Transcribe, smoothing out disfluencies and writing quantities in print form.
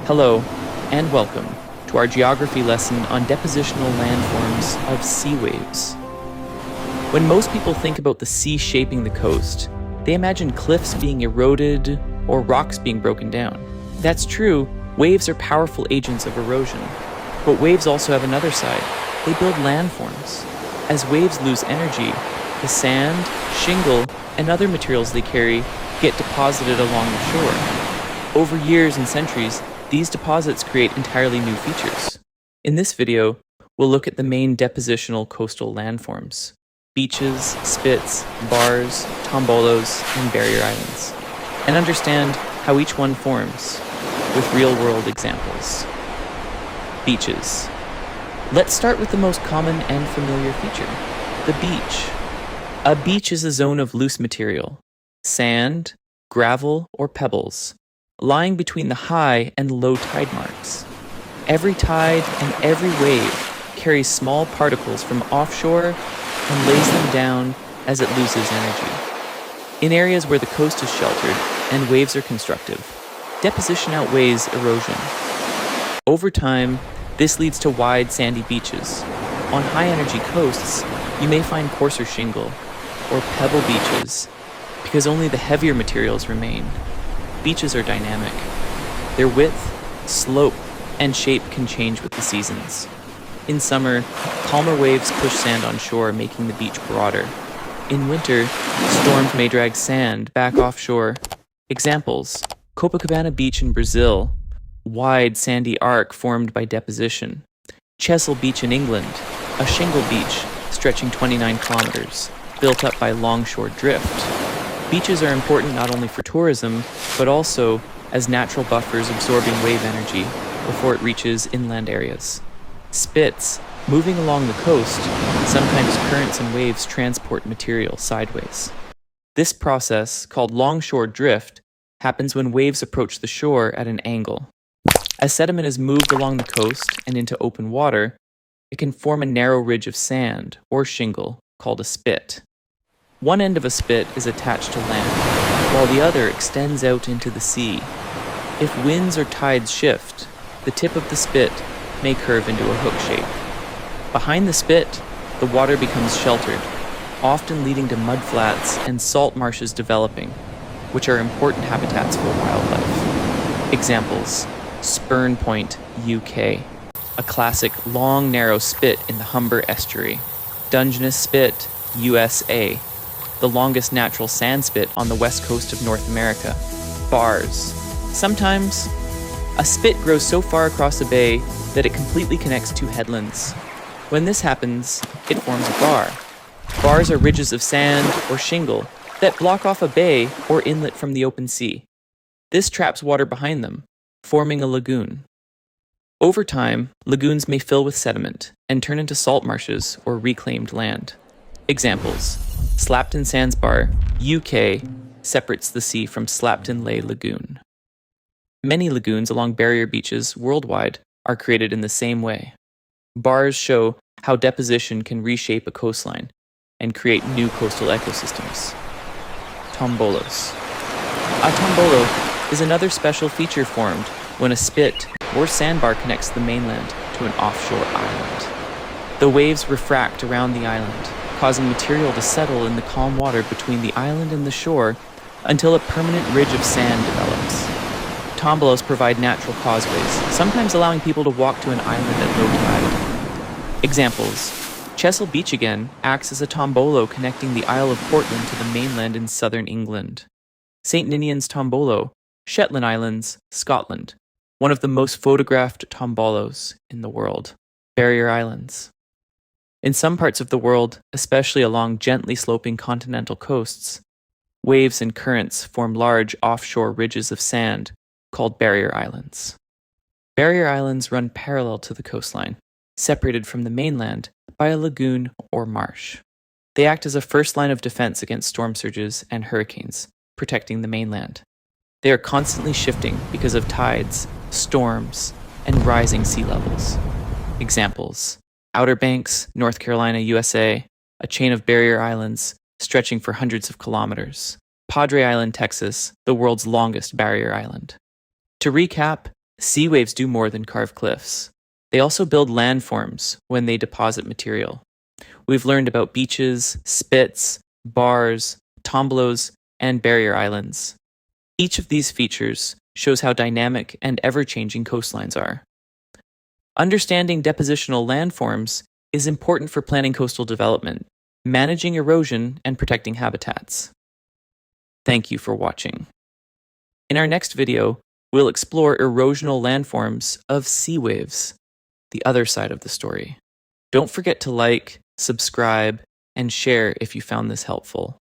Hello, and welcome to our geography lesson on depositional landforms of sea waves. When most people think about the sea shaping the coast, they imagine cliffs being eroded or rocks being broken down. That's true, waves are powerful agents of erosion. But waves also have another side. They build landforms. As waves lose energy, the sand, shingle, and other materials they carry get deposited along the shore. Over years and centuries, these deposits create entirely new features. In this video, we'll look at the main depositional coastal landforms: beaches, spits, bars, tombolos, and barrier islands, and understand how each one forms, with real-world examples. Beaches. Let's start with the most common and familiar feature, the beach. A beach is a zone of loose material, sand, gravel, or pebbles, lying between the high and low tide marks. Every tide and every wave carries small particles from offshore and lays them down as it loses energy. In areas where the coast is sheltered and waves are constructive, deposition outweighs erosion. Over time, this leads to wide sandy beaches. On high-energy coasts, you may find coarser shingle or pebble beaches because only the heavier materials remain. Beaches are dynamic. Their width, slope, and shape can change with the seasons. In summer, calmer waves push sand on shore, making the beach broader. In winter, storms may drag sand back offshore. Examples: Copacabana Beach in Brazil, wide sandy arc formed by deposition. Chesil Beach in England, a shingle beach stretching 29 kilometers, built up by longshore drift. Beaches are important not only for tourism, but also as natural buffers absorbing wave energy before it reaches inland areas. Spits, moving along the coast, sometimes currents and waves transport material sideways. This process, called longshore drift, happens when waves approach the shore at an angle. As sediment is moved along the coast and into open water, it can form a narrow ridge of sand or shingle called a spit. One end of a spit is attached to land, while the other extends out into the sea. If winds or tides shift, the tip of the spit may curve into a hook shape. Behind the spit, the water becomes sheltered, often leading to mudflats and salt marshes developing, which are important habitats for wildlife. Examples: Spurn Point, UK, a classic long, narrow spit in the Humber estuary. Dungeness Spit, USA, the longest natural sand spit on the west coast of North America. Bars. Sometimes, a spit grows so far across a bay that it completely connects two headlands. When this happens, it forms a bar. Bars are ridges of sand or shingle that block off a bay or inlet from the open sea. This traps water behind them, forming a lagoon. Over time, lagoons may fill with sediment and turn into salt marshes or reclaimed land. Examples: Slapton Sands Bar, UK, separates the sea from Slapton Lay Lagoon. Many lagoons along barrier beaches worldwide are created in the same way. Bars show how deposition can reshape a coastline and create new coastal ecosystems. Tombolos. A tombolo is another special feature formed when a spit or sandbar connects the mainland to an offshore island. The waves refract around the island, causing material to settle in the calm water between the island and the shore until a permanent ridge of sand develops. Tombolos provide natural causeways, sometimes allowing people to walk to an island at low tide. Examples: Chesil Beach again acts as a tombolo connecting the Isle of Portland to the mainland in southern England. St. Ninian's Tombolo, Shetland Islands, Scotland, one of the most photographed tombolos in the world. Barrier islands. In some parts of the world, especially along gently sloping continental coasts, waves and currents form large offshore ridges of sand called barrier islands. Barrier islands run parallel to the coastline, separated from the mainland by a lagoon or marsh. They act as a first line of defense against storm surges and hurricanes, protecting the mainland. They are constantly shifting because of tides, storms, and rising sea levels. Examples: Outer Banks, North Carolina, USA, a chain of barrier islands stretching for hundreds of kilometers. Padre Island, Texas, the world's longest barrier island. To recap, Sea waves do more than carve cliffs. They also build landforms when they deposit material. We've learned about beaches, spits, bars, tombolos, and barrier islands. Each of these features shows how dynamic and ever-changing coastlines are. Understanding depositional landforms is important for planning coastal development, managing erosion, and protecting habitats. Thank you for watching. In our next video, we'll explore erosional landforms of sea waves, the other side of the story. Don't forget to like, subscribe, and share if you found this helpful.